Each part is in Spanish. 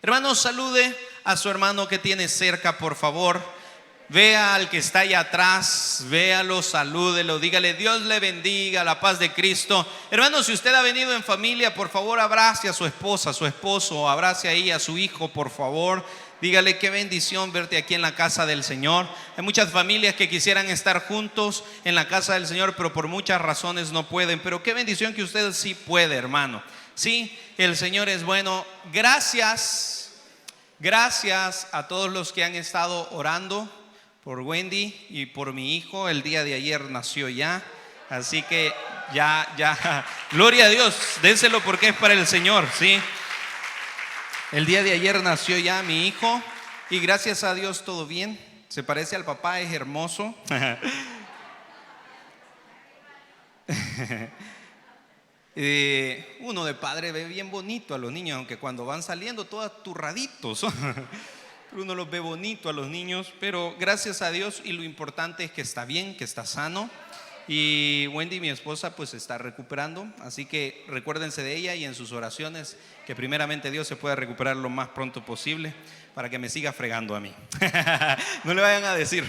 Hermano, salude a su hermano que tiene cerca, por favor. Vea al que está allá atrás, véalo, salúdelo, dígale: Dios le bendiga, la paz de Cristo. Hermano, si usted ha venido en familia, por favor abrace a su esposa, a su esposo, abrace ahí a su hijo, por favor. Dígale: qué bendición verte aquí en la casa del Señor. Hay muchas familias que quisieran estar juntos en la casa del Señor, pero por muchas razones no pueden. Pero qué bendición que usted sí puede, hermano. Sí, el Señor es bueno. Gracias a todos los que han estado orando por Wendy y por mi hijo. El día de ayer nació ya, así que ya, gloria a Dios, déselo porque es para el Señor, sí. El día de ayer nació ya mi hijo y gracias a Dios todo bien. Se parece al papá, es hermoso. Uno de padre ve bien bonito a los niños, aunque cuando van saliendo todos aturraditos. Uno los ve bonito a los niños, pero gracias a Dios, y lo importante es que está bien, que está sano. Y Wendy, mi esposa, pues está recuperando, así que recuérdense de ella y en sus oraciones que primeramente Dios se pueda recuperar lo más pronto posible para que me siga fregando a mí. No le vayan a decir.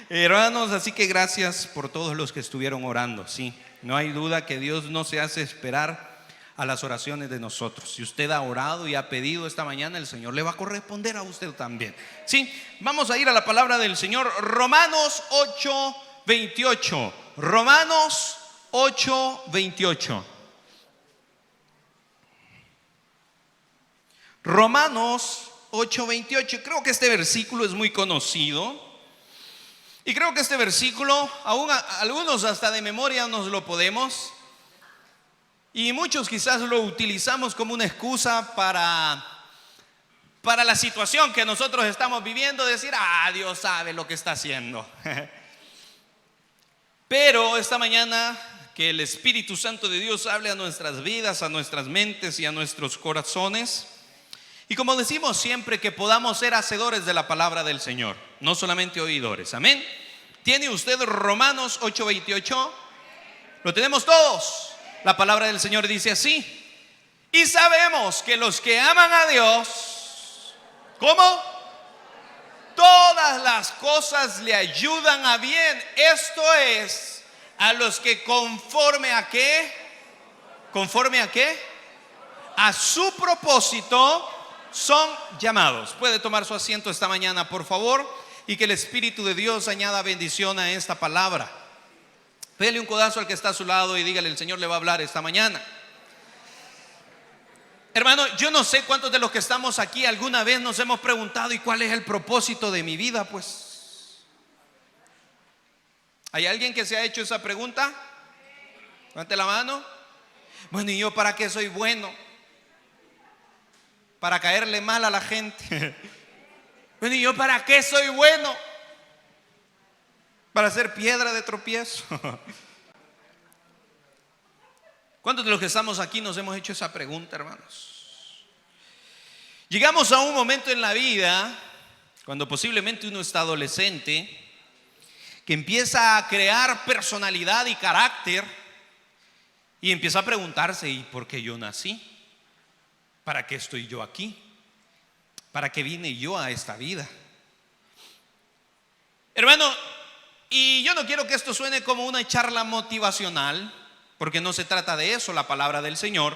Hermanos, así que gracias por todos los que estuvieron orando. Sí, no hay duda que Dios no se hace esperar a las oraciones de nosotros. Si usted ha orado y ha pedido esta mañana, el Señor le va a corresponder a usted también. Sí, vamos a ir a la palabra del Señor. Romanos 8:28. Romanos 8:28. Romanos 8:28. Creo que este versículo es muy conocido. Y creo que este versículo, aún algunos hasta de memoria nos lo podemos. Y muchos quizás lo utilizamos como una excusa para la situación que nosotros estamos viviendo. Decir: Dios sabe lo que está haciendo. Pero esta mañana que el Espíritu Santo de Dios hable a nuestras vidas, a nuestras mentes y a nuestros corazones. Y como decimos siempre, que podamos ser hacedores de la palabra del Señor, no solamente oidores. Amén. ¿Tiene usted Romanos 8:28? ¿Lo tenemos todos? La palabra del Señor dice así: y sabemos que los que aman a Dios, ¿cómo? Todas las cosas le ayudan a bien. Esto es, a los que conforme a qué, a su propósito son llamados. Puede tomar su asiento esta mañana, por favor, y que el Espíritu de Dios añada bendición a esta palabra. Dele un codazo al que está a su lado y dígale: el Señor le va a hablar esta mañana. Hermano, yo no sé cuántos de los que estamos aquí alguna vez nos hemos preguntado: ¿y cuál es el propósito de mi vida? Pues, ¿hay alguien que se ha hecho esa pregunta? Levante la mano. Bueno, ¿y yo para qué soy bueno? Para caerle mal a la gente. Bueno, ¿y yo para qué soy bueno? Para ser piedra de tropiezo. ¿Cuántos de los que estamos aquí nos hemos hecho esa pregunta, hermanos? Llegamos a un momento en la vida, cuando posiblemente uno está adolescente, que empieza a crear personalidad y carácter y empieza a preguntarse: ¿y por qué yo nací? ¿Para qué estoy yo aquí? ¿Para qué vine yo a esta vida? Hermano, y yo no quiero que esto suene como una charla motivacional, porque no se trata de eso la palabra del Señor.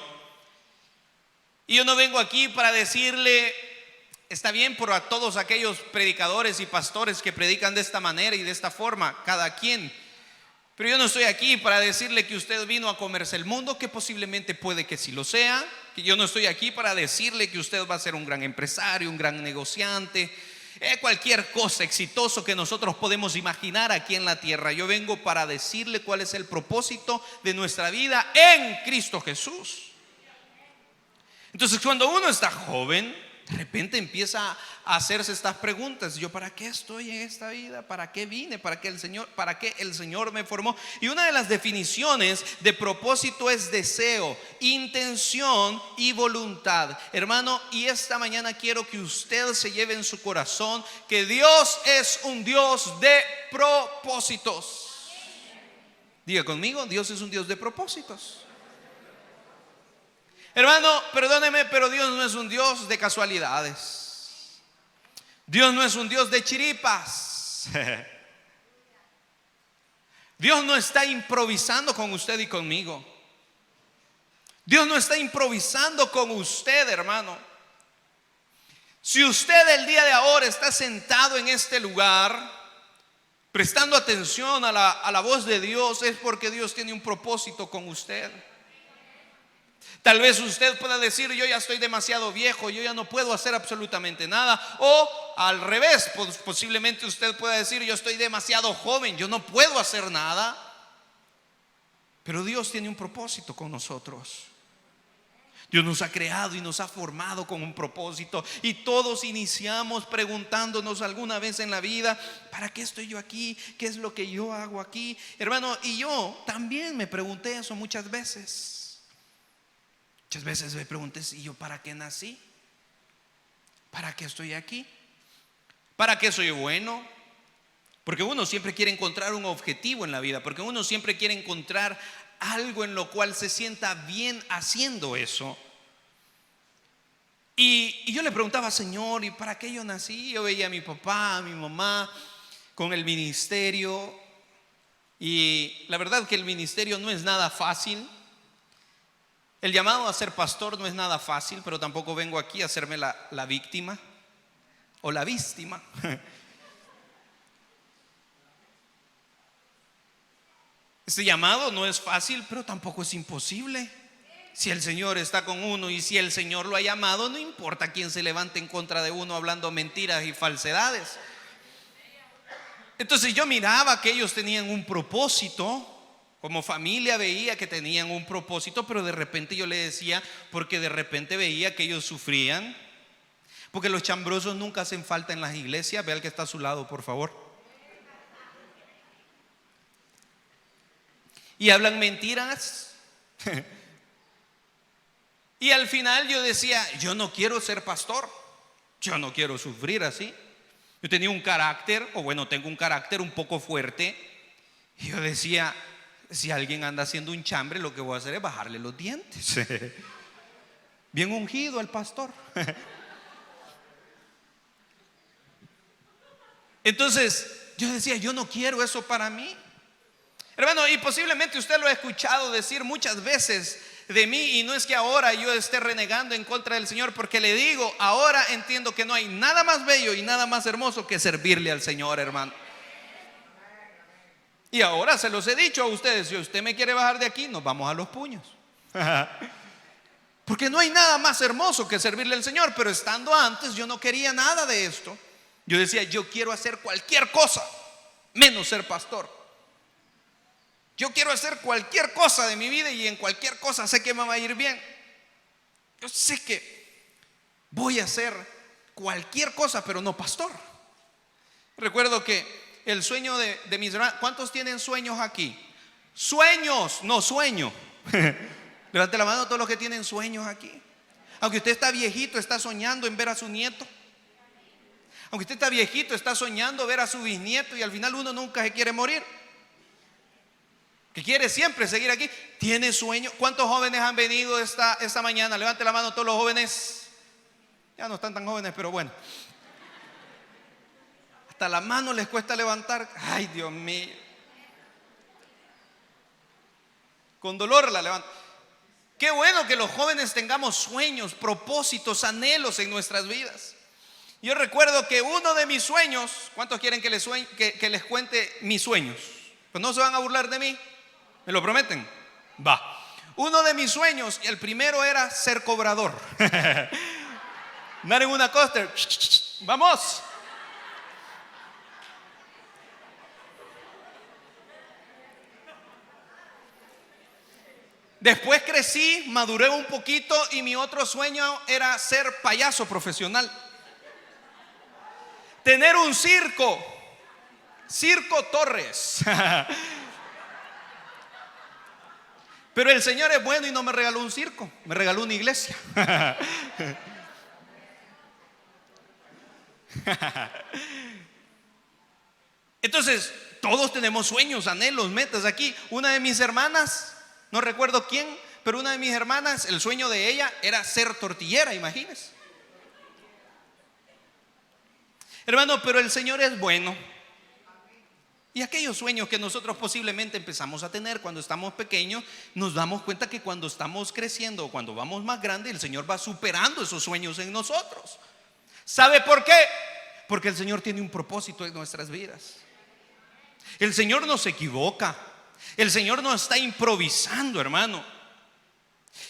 Y yo no vengo aquí para decirle: está bien por a todos aquellos predicadores y pastores que predican de esta manera y de esta forma, cada quien. Pero yo no estoy aquí para decirle que usted vino a comerse el mundo, que posiblemente puede que sí lo sea. Que yo no estoy aquí para decirle que usted va a ser un gran empresario, un gran negociante, cualquier cosa exitoso que nosotros podemos imaginar aquí en la tierra. Yo vengo para decirle cuál es el propósito de nuestra vida en Cristo Jesús. Entonces, cuando uno está joven, de repente empieza a hacerse estas preguntas: ¿yo para qué estoy en esta vida? ¿Para qué vine? ¿Para qué el Señor me formó? Y una de las definiciones de propósito es deseo, intención y voluntad. Hermano, y esta mañana quiero que usted se lleve en su corazón que Dios es un Dios de propósitos. Diga conmigo: Dios es un Dios de propósitos. Hermano, perdóneme, pero Dios no es un Dios de casualidades. Dios no es un Dios de chiripas. Dios no está improvisando con usted y conmigo. Dios no está improvisando con usted, hermano. Si usted el día de ahora está sentado en este lugar, prestando atención a la voz de Dios, es porque Dios tiene un propósito con usted. Tal vez usted pueda decir: yo ya estoy demasiado viejo, yo ya no puedo hacer absolutamente nada. O al revés, posiblemente usted pueda decir: yo estoy demasiado joven, yo no puedo hacer nada. Pero Dios tiene un propósito con nosotros. Dios nos ha creado y nos ha formado con un propósito. Y todos iniciamos preguntándonos alguna vez en la vida: ¿para qué estoy yo aquí? ¿Qué es lo que yo hago aquí? Hermano, y yo también me pregunté eso muchas veces. Muchas veces me pregunté: ¿y yo para qué nací? ¿Para qué estoy aquí? ¿Para qué soy bueno? Porque uno siempre quiere encontrar un objetivo en la vida, porque uno siempre quiere encontrar algo en lo cual se sienta bien haciendo eso. Y yo le preguntaba: Señor, ¿y para qué yo nací? Yo veía a mi papá, a mi mamá con el ministerio, y la verdad que el ministerio no es nada fácil. El llamado a ser pastor no es nada fácil, pero tampoco vengo aquí a hacerme la víctima o la víctima. Este llamado no es fácil, pero tampoco es imposible. Si el Señor está con uno y si el Señor lo ha llamado, no importa quién se levante en contra de uno hablando mentiras y falsedades. Entonces yo miraba que ellos tenían un propósito. Como familia veía que tenían un propósito, pero de repente yo le decía, porque de repente veía que ellos sufrían. Porque los chambrosos nunca hacen falta en las iglesias. Ve al que está a su lado, por favor. Y hablan mentiras. Y al final yo decía: yo no quiero ser pastor, yo no quiero sufrir así. Yo tenía un carácter, tengo un carácter un poco fuerte. Y yo decía: si alguien anda haciendo un chambre, lo que voy a hacer es bajarle los dientes. Bien ungido el pastor. Entonces yo decía: yo no quiero eso para mí. Hermano, y posiblemente usted lo ha escuchado decir muchas veces de mí, y no es que ahora yo esté renegando en contra del Señor, porque le digo, ahora entiendo que no hay nada más bello y nada más hermoso que servirle al Señor, hermano. Y ahora se los he dicho a ustedes: si usted me quiere bajar de aquí, nos vamos a los puños. Porque no hay nada más hermoso que servirle al Señor. Pero estando antes, yo no quería nada de esto. Yo decía: yo quiero hacer cualquier cosa menos ser pastor. Yo quiero hacer cualquier cosa de mi vida, y en cualquier cosa sé que me va a ir bien. Yo sé que voy a hacer cualquier cosa, pero no pastor. Recuerdo que el sueño de mis hermanos. ¿Cuántos tienen sueños aquí? Sueños, no sueño. Levante la mano todos los que tienen sueños aquí. Aunque usted está viejito, está soñando en ver a su nieto. Aunque usted está viejito, está soñando ver a su bisnieto, y al final uno nunca se quiere morir, que quiere siempre seguir aquí. Tiene sueño. ¿Cuántos jóvenes han venido esta mañana? Levante la mano todos los jóvenes. Ya no están tan jóvenes, pero bueno. Hasta la mano les cuesta levantar. Ay, Dios mío. Con dolor la levanto. Qué bueno que los jóvenes tengamos sueños, propósitos, anhelos en nuestras vidas. Yo recuerdo que uno de mis sueños. ¿Cuántos quieren que les cuente mis sueños? Pues no se van a burlar de mí. ¿Me lo prometen? Va. Uno de mis sueños, el primero era ser cobrador. Andar en una coaster. Vamos. Después crecí, maduré un poquito, y mi otro sueño era ser payaso profesional. Tener un circo. Circo Torres. Pero el Señor es bueno y no me regaló un circo, me regaló una iglesia. Entonces, todos tenemos sueños, anhelos, metas aquí. Una de mis hermanas, no recuerdo quién, pero una de mis hermanas, el sueño de ella era ser tortillera, imagínense. Hermano, pero el Señor es bueno. Y aquellos sueños que nosotros posiblemente empezamos a tener cuando estamos pequeños, nos damos cuenta que cuando estamos creciendo, cuando vamos más grandes, el Señor va superando esos sueños en nosotros. ¿Sabe por qué? Porque el Señor tiene un propósito en nuestras vidas. El Señor no se equivoca. El Señor no está improvisando, hermano.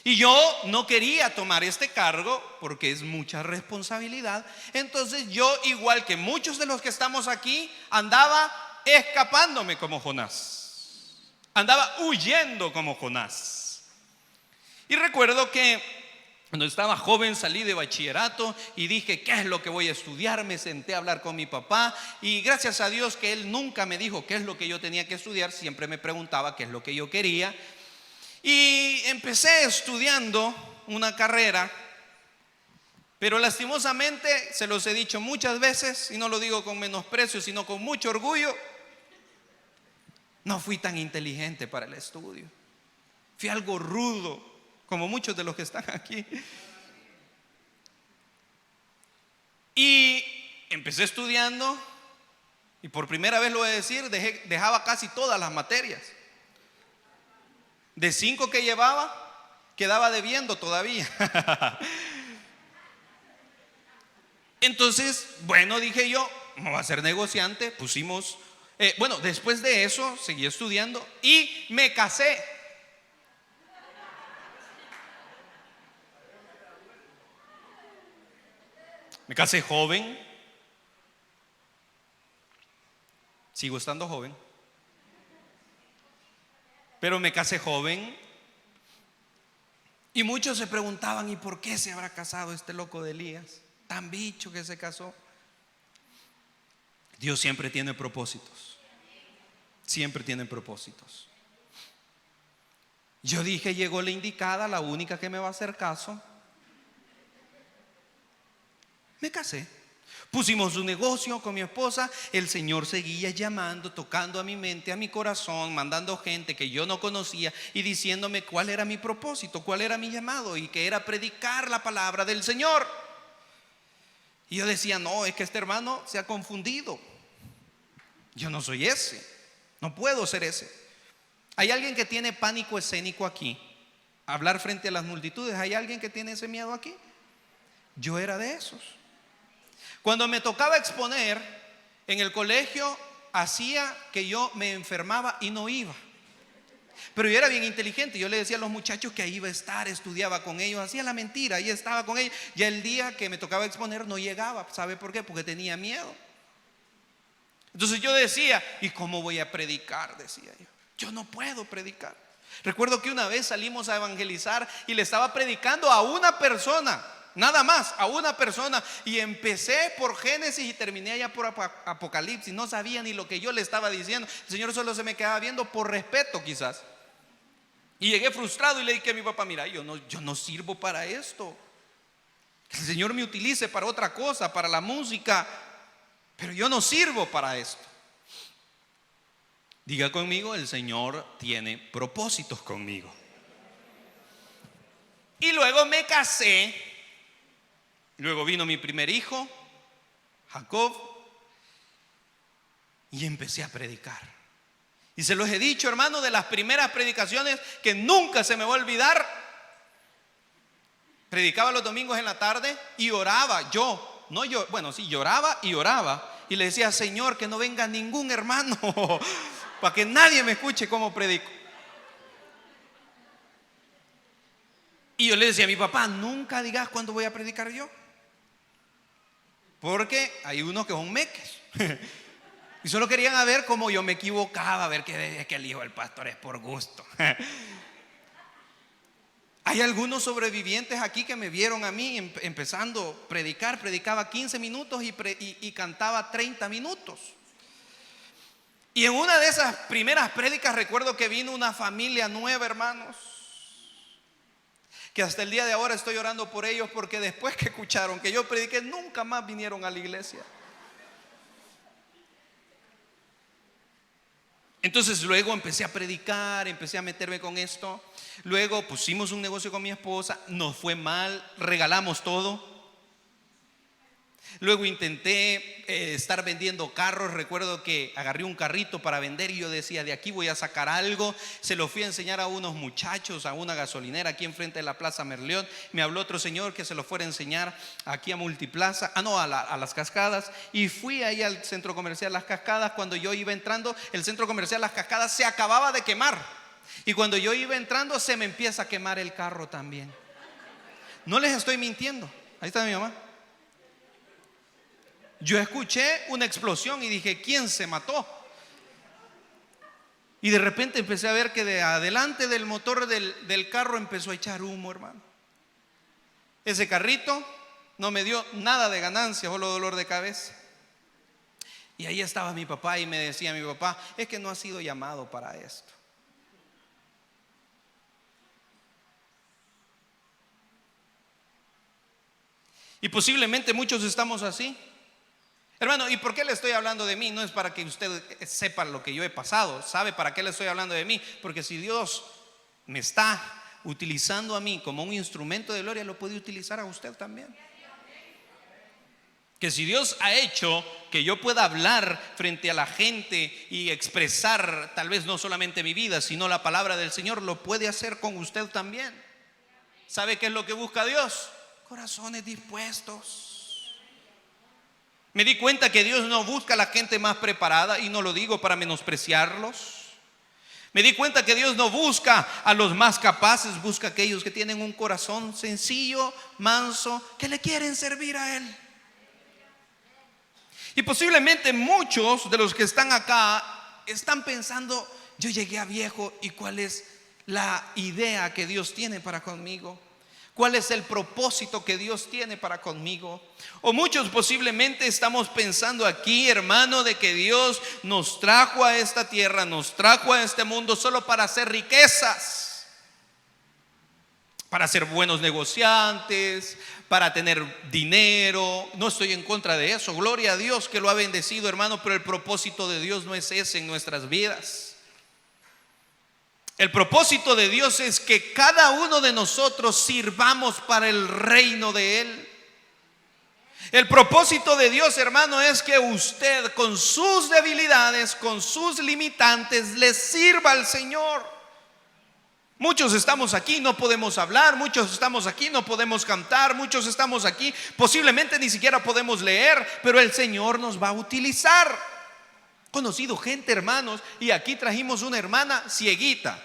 Y yo no quería tomar este cargo porque es mucha responsabilidad. Entonces yo, igual que muchos de los que estamos aquí, andaba escapándome como Jonás. Andaba huyendo como Jonás. Y recuerdo que cuando estaba joven salí de bachillerato y dije, ¿qué es lo que voy a estudiar? Me senté a hablar con mi papá y gracias a Dios que él nunca me dijo qué es lo que yo tenía que estudiar. Siempre me preguntaba qué es lo que yo quería. Y empecé estudiando una carrera, pero lastimosamente, se los he dicho muchas veces, y no lo digo con menosprecio, sino con mucho orgullo, no fui tan inteligente para el estudio. Fui algo rudo, como muchos de los que están aquí. Y empecé estudiando, y por primera vez lo voy a decir, dejaba casi todas las materias. De 5 que llevaba, quedaba debiendo todavía. Entonces, bueno, dije yo, me voy a ser negociante. Pusimos, después de eso, seguí estudiando y me casé. Me casé joven. Sigo estando joven. Pero me casé joven. Y muchos se preguntaban, ¿y por qué se habrá casado este loco de Elías? Tan bicho que se casó. Dios siempre tiene propósitos. Siempre tiene propósitos. Yo dije, llegó la indicada, la única que me va a hacer caso. Me casé. Pusimos un negocio con mi esposa. El Señor seguía llamando, tocando a mi mente, a mi corazón, mandando gente que yo no conocía y diciéndome cuál era mi propósito, cuál era mi llamado, y que era predicar la palabra del Señor. Y yo decía, no, es que este hermano se ha confundido. Yo no soy ese, no puedo ser ese. Hay alguien que tiene pánico escénico aquí, hablar frente a las multitudes. ¿Hay alguien que tiene ese miedo aquí? Yo era de esos. Cuando me tocaba exponer en el colegio, hacía que yo me enfermaba y no iba. Pero yo era bien inteligente. Yo le decía a los muchachos que ahí iba a estar, estudiaba con ellos, hacía la mentira, ahí estaba con ellos. Ya el día que me tocaba exponer no llegaba. ¿Sabe por qué? Porque tenía miedo. Entonces yo decía, ¿y cómo voy a predicar? Decía yo. Yo no puedo predicar. Recuerdo que una vez salimos a evangelizar y le estaba predicando a una persona. Nada más, a una persona. Y empecé por Génesis y terminé allá por Apocalipsis. No sabía ni lo que yo le estaba diciendo. El Señor solo se me quedaba viendo por respeto quizás. Y llegué frustrado y le dije a mi papá, mira, yo no sirvo para esto. Que el Señor me utilice para otra cosa, para la música, pero yo no sirvo para esto. Diga conmigo, el Señor tiene propósitos conmigo. Y luego me casé. Luego vino mi primer hijo, Jacob, y empecé a predicar. Y se los he dicho, hermano, de las primeras predicaciones que nunca se me va a olvidar. Predicaba los domingos en la tarde y oraba lloraba y oraba. Y le decía, Señor, que no venga ningún hermano para que nadie me escuche cómo predico. Y yo le decía a mi papá, nunca digas cuándo voy a predicar yo. Porque hay unos que son meques y solo querían ver cómo yo me equivocaba, a ver que el hijo del pastor es por gusto. Hay algunos sobrevivientes aquí que me vieron a mí empezando a predicar. Predicaba 15 minutos y cantaba 30 minutos. Y en una de esas primeras prédicas recuerdo que vino una familia nueva, hermanos, que hasta el día de ahora estoy orando por ellos, porque después que escucharon que yo prediqué, nunca más vinieron a la iglesia. Entonces luego empecé a predicar, empecé a meterme con esto. Luego pusimos un negocio con mi esposa, nos fue mal, regalamos todo. Luego intenté estar vendiendo carros. Recuerdo que agarré un carrito para vender y yo decía, de aquí voy a sacar algo. Se lo fui a enseñar a unos muchachos, a una gasolinera aquí enfrente de la Plaza Merleón. Me habló otro señor que se lo fuera a enseñar aquí a Multiplaza, a Las Cascadas. Y fui ahí al centro comercial Las Cascadas. Cuando yo iba entrando, el centro comercial Las Cascadas se acababa de quemar. Y cuando yo iba entrando, se me empieza a quemar el carro también. No les estoy mintiendo. Ahí está mi mamá. Yo escuché una explosión y dije, ¿quién se mató? Y de repente empecé a ver que de adelante del motor del carro empezó a echar humo, hermano. Ese carrito no me dio nada de ganancia, solo dolor de cabeza. Y ahí estaba mi papá y me decía mi papá, es que no has sido llamado para esto. Y posiblemente muchos estamos así. Hermano, ¿y por qué le estoy hablando de mí? No es para que usted sepa lo que yo he pasado. ¿Sabe para qué le estoy hablando de mí? Porque si Dios me está utilizando a mí como un instrumento de gloria, lo puede utilizar a usted también. Que si Dios ha hecho que yo pueda hablar frente a la gente y expresar tal vez no solamente mi vida, sino la palabra del Señor, lo puede hacer con usted también. ¿Sabe qué es lo que busca Dios? Corazones dispuestos. Me di cuenta que Dios no busca a la gente más preparada, y no lo digo para menospreciarlos. Me di cuenta que Dios no busca a los más capaces, busca a aquellos que tienen un corazón sencillo, manso, que le quieren servir a Él. Y posiblemente muchos de los que están acá están pensando, yo llegué a viejo, ¿y cuál es la idea que Dios tiene para conmigo? ¿Cuál es el propósito que Dios tiene para conmigo? O muchos posiblemente estamos pensando aquí, hermano, de que Dios nos trajo a esta tierra, nos trajo a este mundo solo para hacer riquezas, para ser buenos negociantes, para tener dinero. No estoy en contra de eso, gloria a Dios que lo ha bendecido, hermano, pero el propósito de Dios no es ese en nuestras vidas. El propósito de Dios es que cada uno de nosotros sirvamos para el reino de Él. El propósito de Dios, hermano, es que usted con sus debilidades, con sus limitantes, le sirva al Señor. Muchos estamos aquí, no podemos hablar. Muchos estamos aquí, no podemos cantar. Muchos estamos aquí, posiblemente ni siquiera podemos leer, pero el Señor nos va a utilizar. Conocido gente, hermanos, y aquí trajimos una hermana cieguita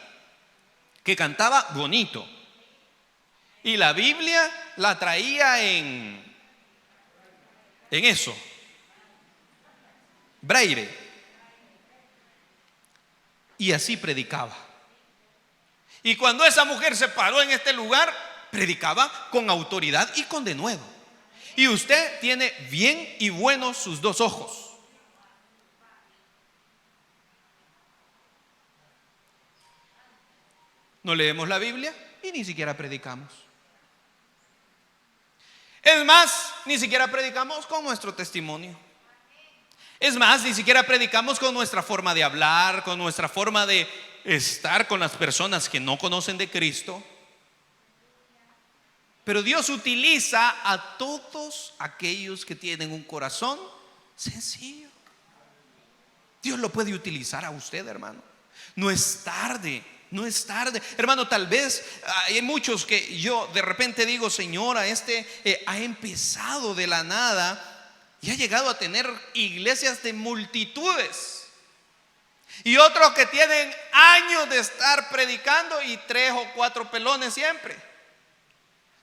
que cantaba bonito, y la Biblia la traía en eso, braille, y así predicaba. Y cuando esa mujer se paró en este lugar, predicaba con autoridad y con denuedo. Y usted tiene bien y buenos sus dos ojos. No leemos la Biblia y ni siquiera predicamos. Es más, ni siquiera predicamos con nuestro testimonio. Es más, ni siquiera predicamos con nuestra forma de hablar, con nuestra forma de estar con las personas que no conocen de Cristo. Pero Dios utiliza a todos aquellos que tienen un corazón sencillo. Dios lo puede utilizar a usted, hermano. No es tarde. No es tarde, hermano. Tal vez hay muchos que yo de repente digo, Señora, ha empezado de la nada y ha llegado a tener iglesias de multitudes. Y otros que tienen años de estar predicando y 3 o 4 pelones siempre.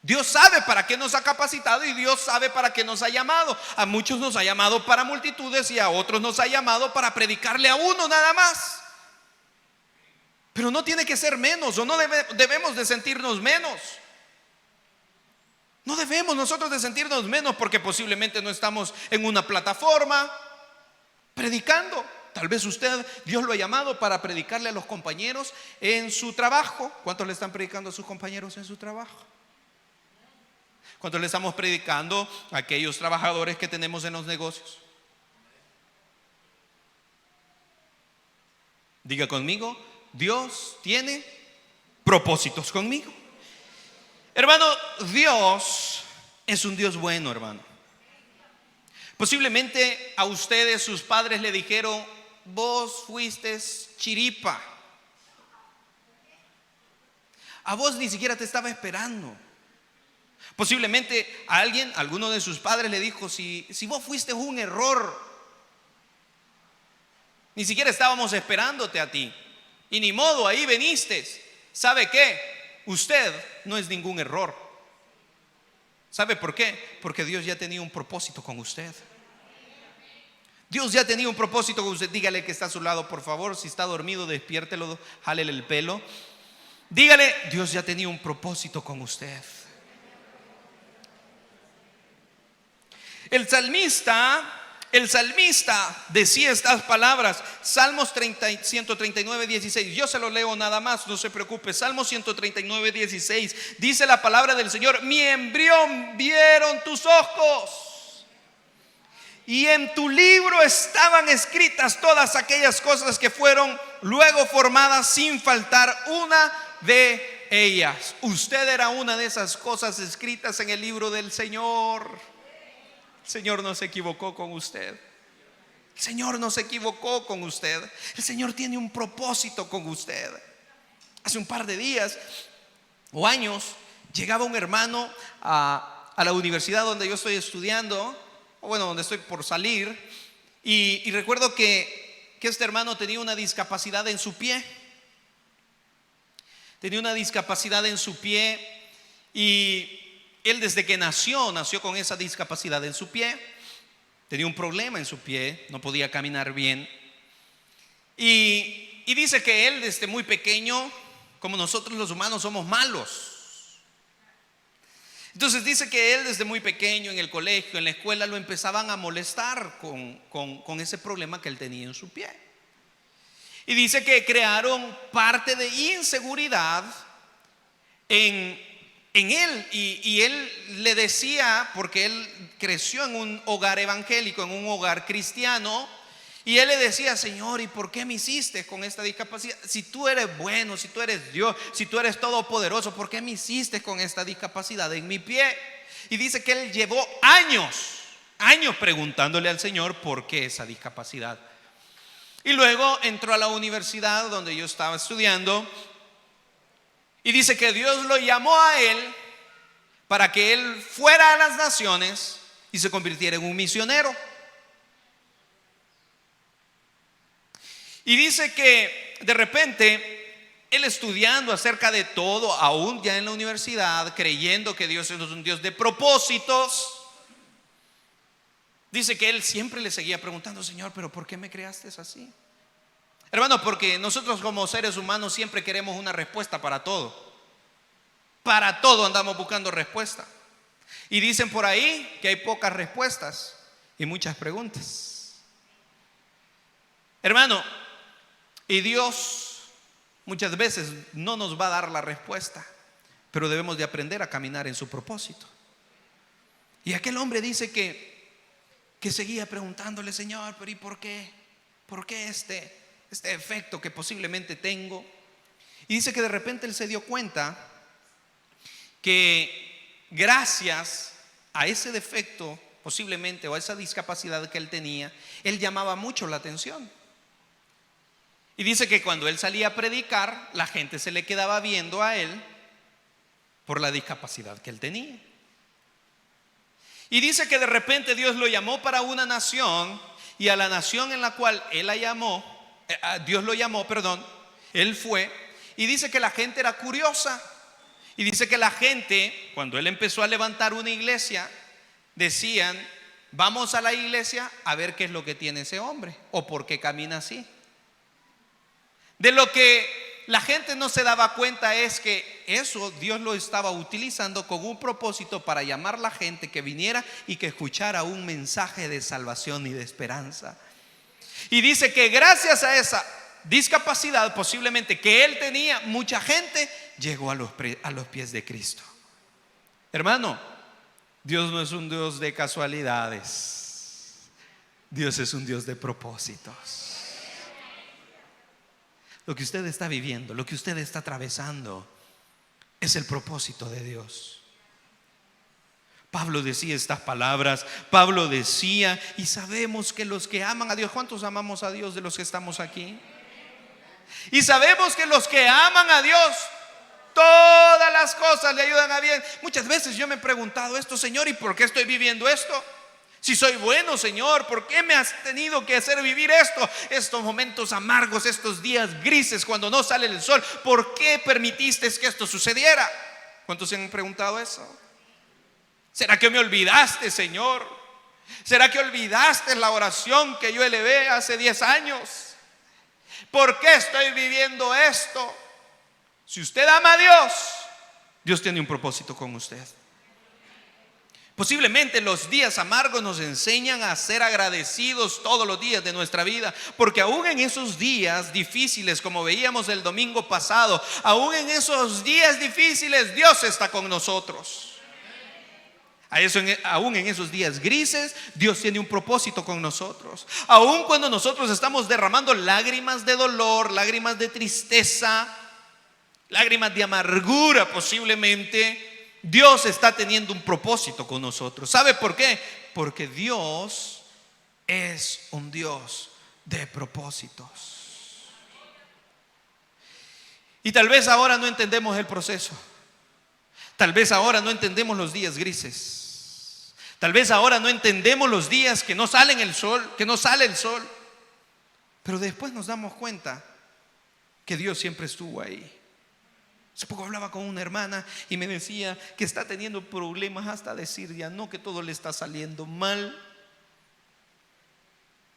Dios sabe para qué nos ha capacitado y Dios sabe para qué nos ha llamado. A muchos nos ha llamado para multitudes y a otros nos ha llamado para predicarle a uno nada más. Pero no tiene que ser menos, o no debemos de sentirnos menos. No debemos nosotros de sentirnos menos porque posiblemente no estamos en una plataforma predicando. Tal vez usted, Dios lo ha llamado para predicarle a los compañeros en su trabajo. ¿Cuántos le están predicando a sus compañeros en su trabajo? ¿Cuántos le estamos predicando a aquellos trabajadores que tenemos en los negocios? Diga conmigo, Dios tiene propósitos conmigo. Hermano, Dios es un Dios bueno, hermano. Posiblemente a ustedes, sus padres le dijeron: vos fuiste chiripa. A vos ni siquiera te estaba esperando. Posiblemente a alguno de sus padres le dijo: si vos fuiste un error, ni siquiera estábamos esperándote a ti. Y ni modo, ahí veniste. ¿Sabe qué? Usted no es ningún error. ¿Sabe por qué? Porque Dios ya tenía un propósito con usted. Dios ya tenía un propósito con usted. Dígale que está a su lado, por favor. Si está dormido, despiértelo, jálele el pelo. Dígale: Dios ya tenía un propósito con usted. El salmista decía estas palabras. Salmos 139, 16. Yo se lo leo nada más, no se preocupe. Salmos 139, 16. Dice la palabra del Señor: mi embrión vieron tus ojos, y en tu libro estaban escritas todas aquellas cosas que fueron luego formadas, sin faltar una de ellas. Usted era una de esas cosas escritas en el libro del Señor. El Señor no se equivocó con usted. El Señor no se equivocó con usted. El Señor tiene un propósito con usted. Hace un par de días o años llegaba un hermano a la universidad donde yo estoy estudiando, o bueno, donde estoy por salir, y recuerdo que este hermano tenía una discapacidad en su pie. Tenía una discapacidad en su pie, y él desde que nació con esa discapacidad en su pie. Tenía un problema en su pie, no podía caminar bien. Y dice que él desde muy pequeño, como nosotros los humanos somos malos, entonces dice que él desde muy pequeño en el colegio, en la escuela, lo empezaban a molestar con ese problema que él tenía en su pie. Y dice que crearon parte de inseguridad en él, y él le decía, porque él creció en un hogar evangélico, en un hogar cristiano, y él le decía: Señor, ¿y por qué me hiciste con esta discapacidad? Si tú eres bueno, si tú eres Dios, si tú eres todopoderoso, ¿por qué me hiciste con esta discapacidad en mi pie? Y dice que él llevó años preguntándole al Señor por qué esa discapacidad. Y luego entró a la universidad donde yo estaba estudiando, y dice que Dios lo llamó a él para que él fuera a las naciones y se convirtiera en un misionero. Y dice que de repente él, estudiando acerca de todo, aún ya en la universidad, creyendo que Dios es un Dios de propósitos, dice que él siempre le seguía preguntando: Señor, ¿pero por qué me creaste así? Hermano, porque nosotros como seres humanos siempre queremos una respuesta para todo. Para todo andamos buscando respuesta. Y dicen por ahí que hay pocas respuestas y muchas preguntas. Hermano, y Dios muchas veces no nos va a dar la respuesta, pero debemos de aprender a caminar en su propósito. Y aquel hombre dice que seguía preguntándole: Señor, pero ¿y por qué? ¿Por qué este efecto que posiblemente tengo? Y dice que de repente él se dio cuenta que gracias a ese defecto posiblemente, o a esa discapacidad que él tenía, él llamaba mucho la atención. Y dice que cuando él salía a predicar, la gente se le quedaba viendo a él por la discapacidad que él tenía. Y dice que de repente Dios lo llamó para una nación, y a la nación en la cual Dios lo llamó, él fue. Y dice que la gente era curiosa. Y dice que la gente, cuando él empezó a levantar una iglesia, decían: vamos a la iglesia a ver qué es lo que tiene ese hombre, o por qué camina así. De lo que la gente no se daba cuenta es que eso Dios lo estaba utilizando con un propósito, para llamar a la gente que viniera y que escuchara un mensaje de salvación y de esperanza. Y dice que gracias a esa discapacidad posiblemente que él tenía, mucha gente llegó a los pies de Cristo. Hermano, Dios no es un Dios de casualidades. Dios es un Dios de propósitos. lo que usted está viviendo, lo que usted está atravesando, es el propósito de Dios. Pablo decía estas palabras. Pablo decía, y sabemos que los que aman a Dios, ¿cuántos amamos a Dios de los que estamos aquí? Y sabemos que los que aman a Dios, todas las cosas le ayudan a bien. Muchas veces yo me he preguntado esto: Señor, ¿y por qué estoy viviendo esto? Si soy bueno, Señor, ¿por qué me has tenido que hacer vivir esto? Estos momentos amargos, estos días grises cuando no sale el sol, ¿por qué permitiste que esto sucediera? ¿Cuántos se han preguntado eso? ¿Será que me olvidaste, Señor? ¿Será que olvidaste la oración que yo elevé hace 10 años? ¿Por qué estoy viviendo esto? Si usted ama a Dios, Dios tiene un propósito con usted. Posiblemente los días amargos nos enseñan a ser agradecidos todos los días de nuestra vida, porque aún en esos días difíciles, como veíamos el domingo pasado, aún en esos días difíciles Dios está con nosotros. Aún en esos días grises, Dios tiene un propósito con nosotros. Aún cuando nosotros estamos derramando lágrimas de dolor, lágrimas de tristeza, lágrimas de amargura posiblemente, Dios está teniendo un propósito con nosotros. ¿Sabe por qué? Porque Dios es un Dios de propósitos. Y tal vez ahora no entendemos el proceso. Tal vez ahora no entendemos los días grises. Tal vez ahora no entendemos los días que no sale el sol. Pero después nos damos cuenta que Dios siempre estuvo ahí. Hace poco hablaba con una hermana y me decía que está teniendo problemas hasta decir ya no, que todo le está saliendo mal.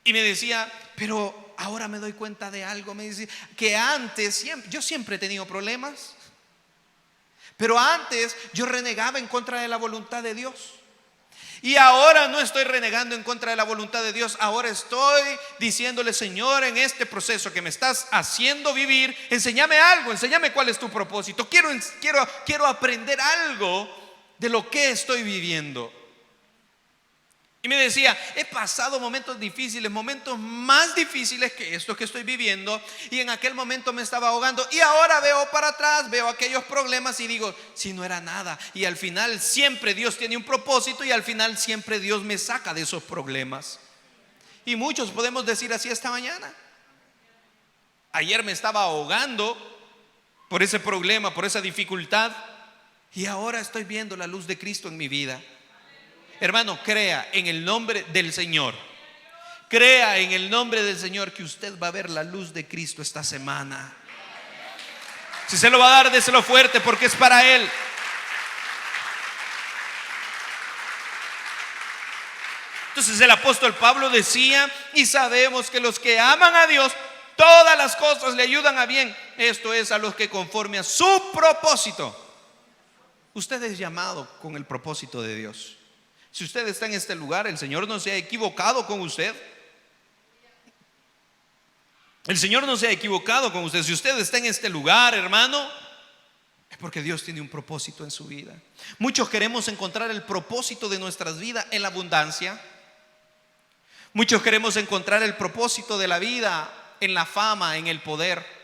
Y me decía, pero ahora me doy cuenta de algo. Me dice que antes, yo siempre he tenido problemas, pero antes yo renegaba en contra de la voluntad de Dios. Y ahora no estoy renegando en contra de la voluntad de Dios. Ahora estoy diciéndole: Señor, en este proceso que me estás haciendo vivir, enséñame algo, enséñame cuál es tu propósito. Quiero aprender algo de lo que estoy viviendo. Y me decía: he pasado momentos difíciles, momentos más difíciles que estos que estoy viviendo, y en aquel momento me estaba ahogando, y ahora veo para atrás, veo aquellos problemas y digo: si no era nada. Y al final siempre Dios tiene un propósito, y al final siempre Dios me saca de esos problemas. Y muchos podemos decir así esta mañana: ayer me estaba ahogando por ese problema, por esa dificultad, y ahora estoy viendo la luz de Cristo en mi vida. Hermano, crea en el nombre del Señor. Crea en el nombre del Señor que usted va a ver la luz de Cristo esta semana. Si se lo va a dar, déselo fuerte, porque es para Él. Entonces el apóstol Pablo decía: y sabemos que los que aman a Dios, todas las cosas le ayudan a bien. Esto es, a los que conforme a su propósito. Usted es llamado con el propósito de Dios. Si usted está en este lugar, el Señor no se ha equivocado con usted. El Señor no se ha equivocado con usted. Si usted está en este lugar, hermano, es porque Dios tiene un propósito en su vida. Muchos queremos encontrar el propósito de nuestras vidas en la abundancia. Muchos queremos encontrar el propósito de la vida en la fama, en el poder.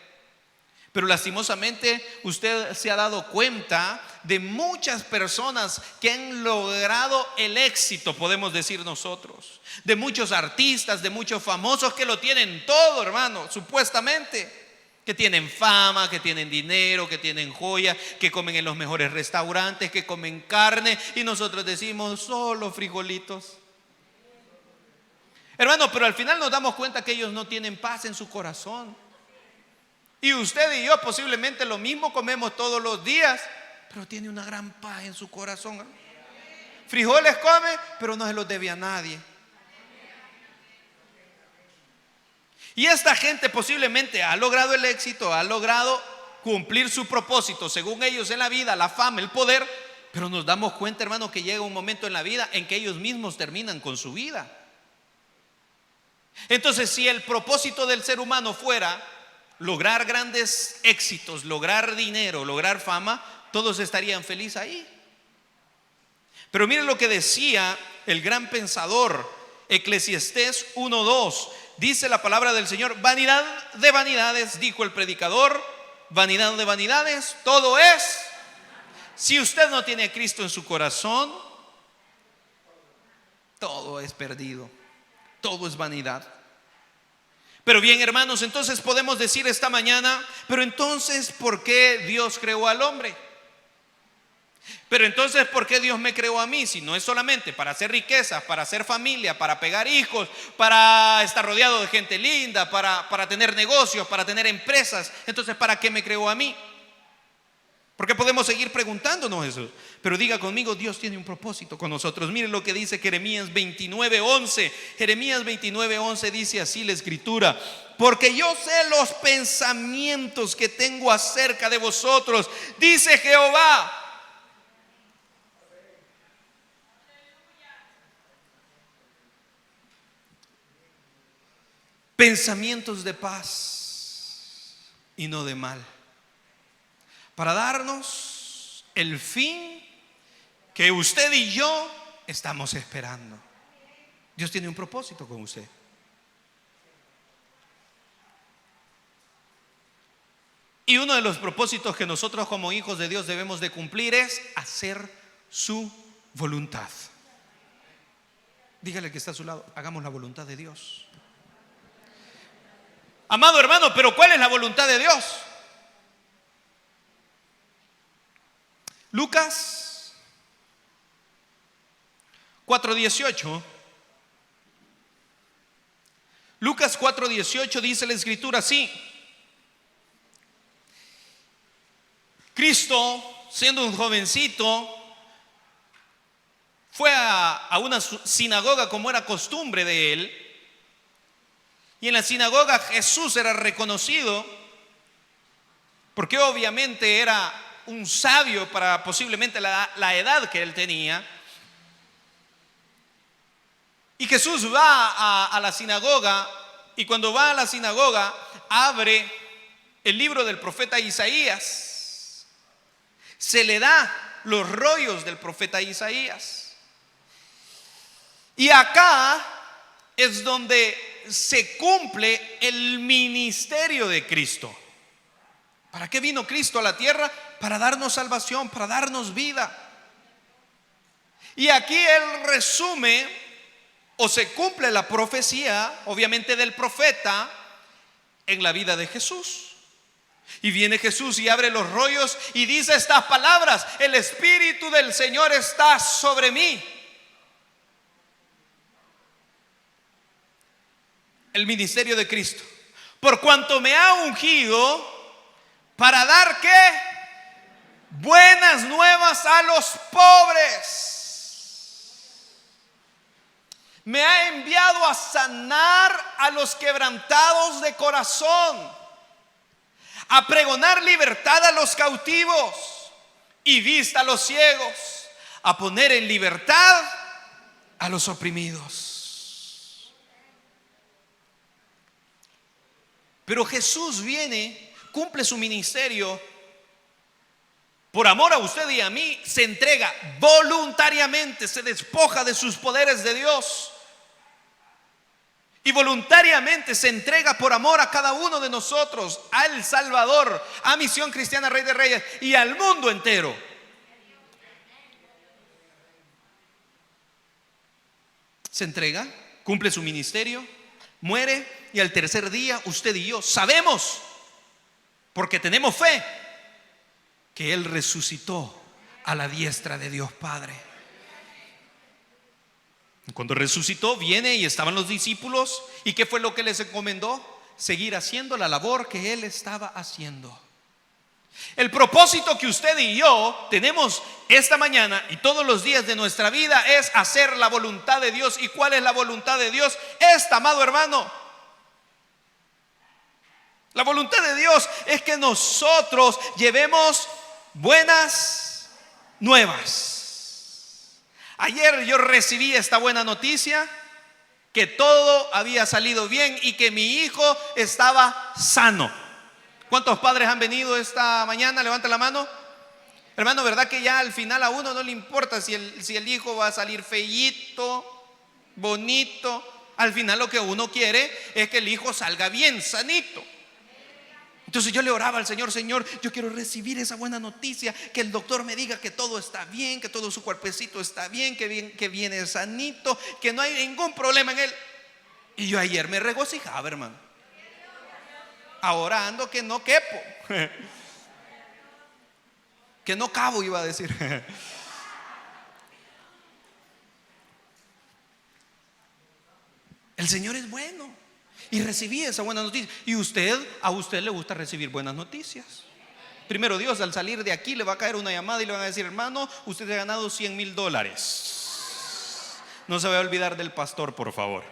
Pero lastimosamente usted se ha dado cuenta de muchas personas que han logrado el éxito, podemos decir nosotros. De muchos artistas, de muchos famosos que lo tienen todo, hermano, supuestamente. Que tienen fama, que tienen dinero, que tienen joya, que comen en los mejores restaurantes, que comen carne. Y nosotros decimos: solo frijolitos. Hermano, pero al final nos damos cuenta que ellos no tienen paz en su corazón. Y usted y yo posiblemente lo mismo, comemos todos los días, pero tiene una gran paz en su corazón. Frijoles come, pero no se los debe a nadie. Y esta gente posiblemente ha logrado el éxito, ha logrado cumplir su propósito según ellos en la vida, la fama, el poder. Pero nos damos cuenta, hermano, que llega un momento en la vida en que ellos mismos terminan con su vida. Entonces, si el propósito del ser humano fuera lograr grandes éxitos, lograr dinero, lograr fama, todos estarían felices ahí. Pero miren lo que decía el gran pensador Eclesiastés 1:2. dice la palabra del Señor, vanidad de vanidades, dijo el predicador, vanidad de vanidades, todo es. Si usted no tiene a Cristo en su corazón, todo es perdido, todo es vanidad. Pero bien, hermanos, entonces podemos decir esta mañana, pero entonces, ¿por qué Dios creó al hombre? Pero entonces, ¿por qué Dios me creó a mí? Si no es solamente para hacer riquezas, para hacer familia, para pegar hijos, para estar rodeado de gente linda, para tener negocios, para tener empresas. Entonces, ¿para qué me creó a mí? Porque podemos seguir preguntándonos eso. Pero diga conmigo, Dios tiene un propósito con nosotros. Miren lo que dice Jeremías 29:11. Jeremías 29:11 dice así la escritura: porque yo sé los pensamientos que tengo acerca de vosotros, dice Jehová. Pensamientos de paz y no de mal, para darnos el fin que usted y yo estamos esperando. Dios tiene un propósito con usted. Y uno de los propósitos que nosotros como hijos de Dios debemos de cumplir es hacer su voluntad. Dígale que está a su lado, hagamos la voluntad de Dios. Amado hermano, pero ¿cuál es la voluntad de Dios? Lucas 4:18. Lucas 4:18 dice la escritura así: Cristo, siendo un jovencito, fue a una sinagoga como era costumbre de él. Y en la sinagoga Jesús era reconocido porque obviamente era un sabio para posiblemente la edad que él tenía. Y Jesús va a la sinagoga, y cuando va a la sinagoga abre el libro del profeta Isaías. Se le da los rollos del profeta Isaías. Y acá es donde se cumple el ministerio de Cristo. ¿Para qué vino Cristo a la tierra? Para darnos salvación, para darnos vida. Y aquí Él resume o se cumple la profecía, obviamente del profeta, en la vida de Jesús. Y viene Jesús y abre los rollos y dice estas palabras: el Espíritu del Señor está sobre mí. El ministerio de Cristo, por cuanto me ha ungido para dar ¿qué? Buenas nuevas a los pobres. Me ha enviado a sanar a los quebrantados de corazón, a pregonar libertad a los cautivos y vista a los ciegos, a poner en libertad a los oprimidos. Pero Jesús viene, cumple su ministerio por amor a usted y a mí, se entrega voluntariamente, se despoja de sus poderes de Dios y voluntariamente se entrega por amor a cada uno de nosotros, al Salvador, a Misión Cristiana Rey de Reyes y al mundo entero. Se entrega, cumple su ministerio, muere, y al tercer día usted y yo sabemos, porque tenemos fe, que Él resucitó a la diestra de Dios Padre. Cuando resucitó, viene y estaban los discípulos. ¿Y qué fue lo que les encomendó? Seguir haciendo la labor que Él estaba haciendo. El propósito que usted y yo tenemos esta mañana y todos los días de nuestra vida es hacer la voluntad de Dios. ¿Y cuál es la voluntad de Dios? Esta, amado hermano. La voluntad de Dios es que nosotros llevemos buenas nuevas. Ayer yo recibí esta buena noticia, que todo había salido bien y que mi hijo estaba sano. ¿Cuántos padres han venido esta mañana? Levanta la mano. Hermano, ¿verdad que ya al final a uno no le importa si el hijo va a salir feíto, bonito? Al final lo que uno quiere es que el hijo salga bien, sanito. Entonces yo le oraba al Señor: Señor, yo quiero recibir esa buena noticia, que el doctor me diga que todo está bien, que todo su cuerpecito está bien, que viene sanito, que no hay ningún problema en él. Y yo ayer me regocijaba, hermano. Ahora ando que no quepo, que no cabo, iba a decir. El Señor es bueno. Y recibí esa buena noticia. Y a usted le gusta recibir buenas noticias. Primero Dios, al salir de aquí le va a caer una llamada y le van a decir: hermano, usted ha ganado $100,000. No se vaya a olvidar del pastor, por favor.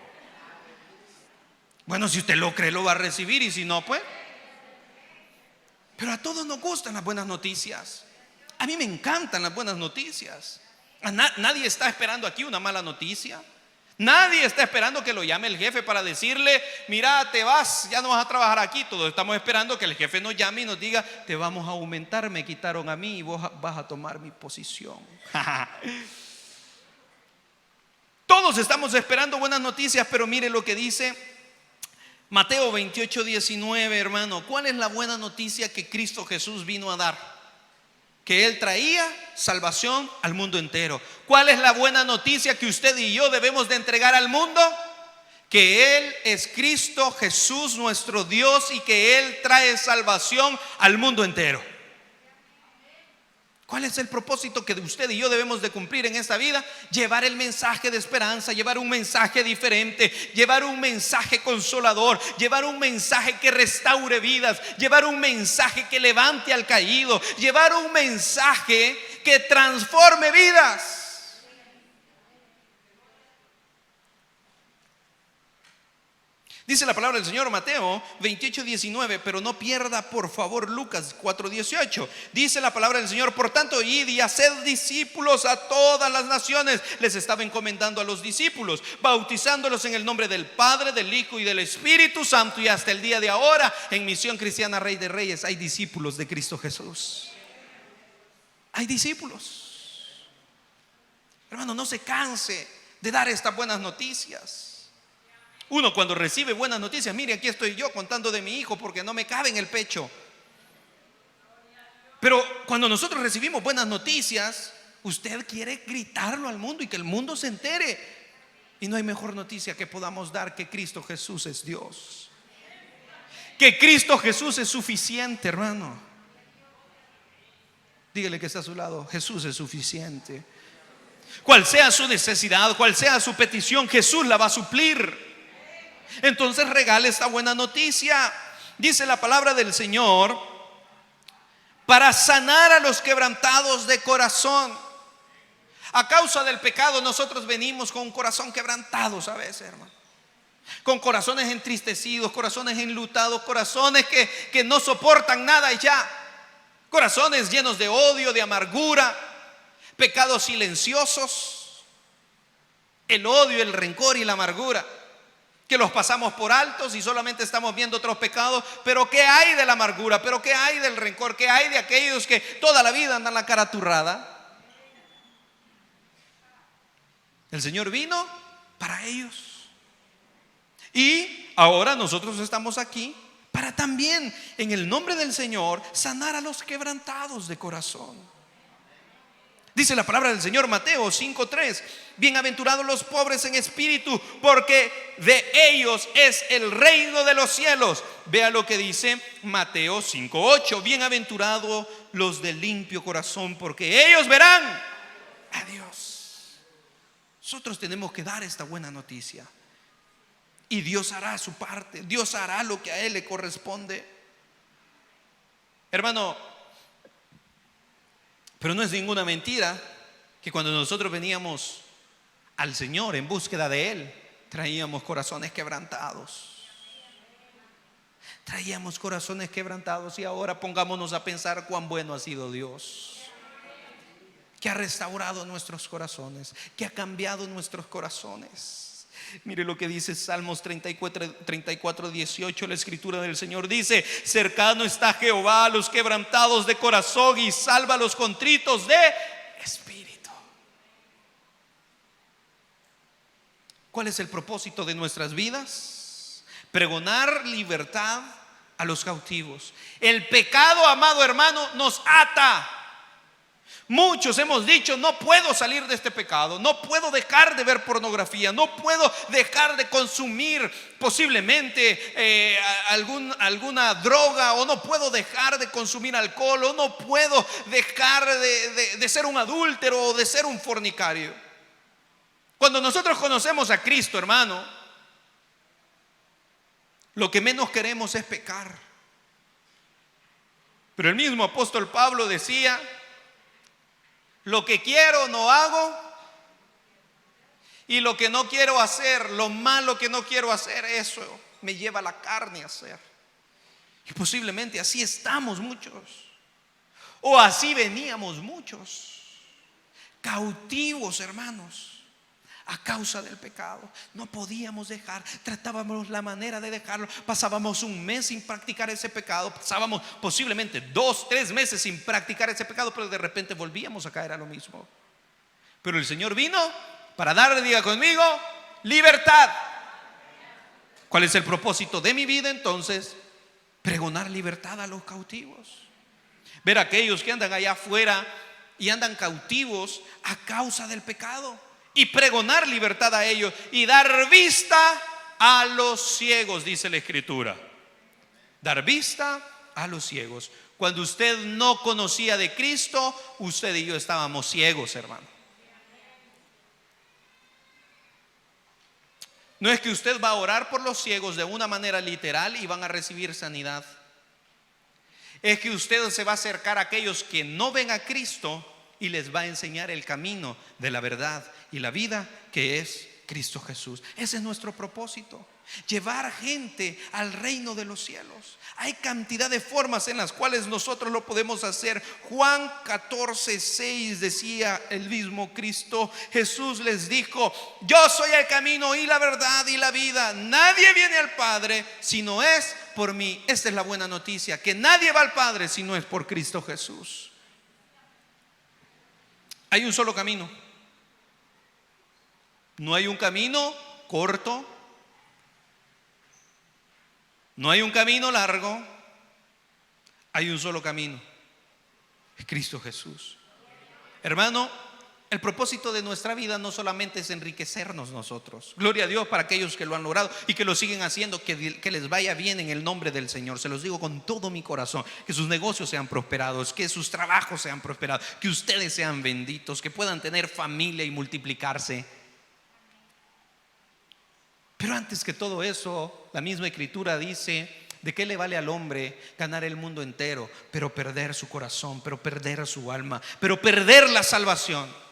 Bueno, si usted lo cree, lo va a recibir, y si no, pues. Pero a todos nos gustan las buenas noticias. A mí me encantan las buenas noticias. Nadie está esperando aquí una mala noticia. Nadie está esperando que lo llame el jefe para decirle: mira, te vas, ya no vas a trabajar aquí. Todos estamos esperando que el jefe nos llame y nos diga: te vamos a aumentar, me quitaron a mí y vos vas a tomar mi posición. Todos estamos esperando buenas noticias, pero mire lo que dice Mateo 28:19, hermano. ¿Cuál es la buena noticia que Cristo Jesús vino a dar? Que Él traía salvación al mundo entero. ¿Cuál es la buena noticia que usted y yo debemos de entregar al mundo? Que Él es Cristo Jesús, nuestro Dios, y que Él trae salvación al mundo entero. ¿Cuál es el propósito que usted y yo debemos de cumplir en esta vida? Llevar el mensaje de esperanza, llevar un mensaje diferente, llevar un mensaje consolador, llevar un mensaje que restaure vidas, llevar un mensaje que levante al caído, llevar un mensaje que transforme vidas. Dice la palabra del Señor, Mateo 28:19, pero no pierda por favor Lucas 4:18. Dice la palabra del Señor: por tanto, id y haced discípulos a todas las naciones. Les estaba encomendando a los discípulos, bautizándolos en el nombre del Padre, del Hijo y del Espíritu Santo. Y hasta el día de ahora, en Misión Cristiana Rey de Reyes, hay discípulos de Cristo Jesús. Hay discípulos. Hermano, no se canse de dar estas buenas noticias. Uno cuando recibe buenas noticias: mire, aquí estoy yo contando de mi hijo porque no me cabe en el pecho. Pero cuando nosotros recibimos buenas noticias, usted quiere gritarlo al mundo y que el mundo se entere. Y no hay mejor noticia que podamos dar: que Cristo Jesús es Dios, que Cristo Jesús es suficiente, hermano. Dígale que está a su lado: Jesús es suficiente. Cual sea su necesidad, cual sea su petición, Jesús la va a suplir. Entonces regale esta buena noticia. Dice la palabra del Señor: para sanar a los quebrantados de corazón. A causa del pecado nosotros venimos con un corazón quebrantado a veces, hermano. Con corazones entristecidos, corazones enlutados, corazones que no soportan nada ya. Corazones llenos de odio, de amargura, pecados silenciosos. El odio, el rencor y la amargura, que los pasamos por altos y solamente estamos viendo otros pecados. Pero ¿qué hay de la amargura? ¿Pero qué hay del rencor? ¿Qué hay de aquellos que toda la vida andan la cara turrada? El Señor vino para ellos. Y ahora nosotros estamos aquí para también, en el nombre del Señor, sanar a los quebrantados de corazón. Dice la palabra del Señor, Mateo 5:3: bienaventurados los pobres en espíritu, porque de ellos es el reino de los cielos. Vea lo que dice Mateo 5:8: bienaventurados los de limpio corazón, porque ellos verán a Dios. Nosotros tenemos que dar esta buena noticia, y Dios hará su parte. Dios hará lo que a Él le corresponde. Hermano, pero no es ninguna mentira que cuando nosotros veníamos al Señor en búsqueda de Él, traíamos corazones quebrantados. Traíamos corazones quebrantados. Y ahora pongámonos a pensar cuán bueno ha sido Dios, que ha restaurado nuestros corazones, que ha cambiado nuestros corazones. Mire lo que dice Salmos 34:18. La escritura del Señor dice: cercano está Jehová a los quebrantados de corazón y salva a los contritos de espíritu. ¿Cuál es el propósito de nuestras vidas? Pregonar libertad a los cautivos. El pecado, amado hermano, nos ata. Muchos hemos dicho: no puedo salir de este pecado, no puedo dejar de ver pornografía, no puedo dejar de consumir posiblemente alguna droga, o no puedo dejar de consumir alcohol, o no puedo dejar de ser un adúltero o de ser un fornicario. Cuando nosotros conocemos a Cristo, hermano, lo que menos queremos es pecar. Pero el mismo apóstol Pablo decía: lo que quiero no hago, y lo que no quiero hacer, lo malo que no quiero hacer, eso me lleva a la carne a hacer. Y posiblemente así estamos muchos, o así veníamos muchos, cautivos, hermanos, a causa del pecado. No podíamos dejar, tratábamos la manera de dejarlo. Pasábamos un mes sin practicar ese pecado, pasábamos posiblemente 2, 3 meses sin practicar ese pecado, pero de repente volvíamos a caer a lo mismo. Pero el Señor vino para darle, diga conmigo, libertad. ¿Cuál es el propósito de mi vida entonces? Pregonar libertad a los cautivos. Ver a aquellos que andan allá afuera y andan cautivos a causa del pecado, y pregonar libertad a ellos y dar vista a los ciegos, dice la Escritura. Dar vista a los ciegos. Cuando usted no conocía de Cristo, usted y yo estábamos ciegos, hermano. No es que usted va a orar por los ciegos de una manera literal y van a recibir sanidad. Es que usted se va a acercar a aquellos que no ven a Cristo y les va a enseñar el camino de la verdad y la vida, que es Cristo Jesús. Ese es nuestro propósito: llevar gente al reino de los cielos. Hay cantidad de formas en las cuales nosotros lo podemos hacer. Juan 14:6 decía el mismo Cristo. Jesús les dijo: yo soy el camino y la verdad y la vida. Nadie viene al Padre si no es por mí. Esta es la buena noticia, que nadie va al Padre si no es por Cristo Jesús. Hay un solo camino. No hay un camino corto, no hay un camino largo. Hay un solo camino: es Cristo Jesús. Hermano, el propósito de nuestra vida no solamente es enriquecernos nosotros. Gloria a Dios para aquellos que lo han logrado y que lo siguen haciendo. Que les vaya bien en el nombre del Señor. Se los digo con todo mi corazón. Que sus negocios sean prosperados, que sus trabajos sean prosperados, que ustedes sean benditos, que puedan tener familia y multiplicarse. Pero antes que todo eso, la misma Escritura dice: ¿de qué le vale al hombre ganar el mundo entero, pero perder su corazón, pero perder su alma, pero perder la salvación?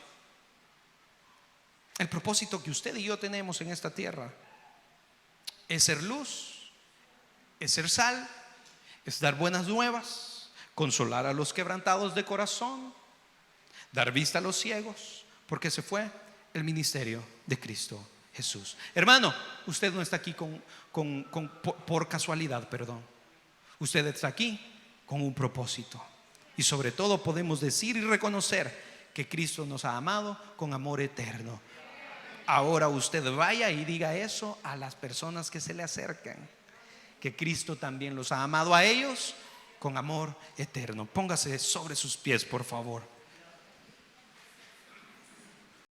El propósito que usted y yo tenemos en esta tierra es ser luz, es ser sal, es dar buenas nuevas, consolar a los quebrantados de corazón, dar vista a los ciegos, porque ese fue el ministerio de Cristo Jesús. Hermano, usted no está aquí por casualidad, perdón. Usted está aquí con un propósito. Y sobre todo podemos decir y reconocer que Cristo nos ha amado con amor eterno. Ahora usted vaya y diga eso a las personas que se le acercan, que Cristo también los ha amado a ellos con amor eterno. Póngase sobre sus pies, por favor.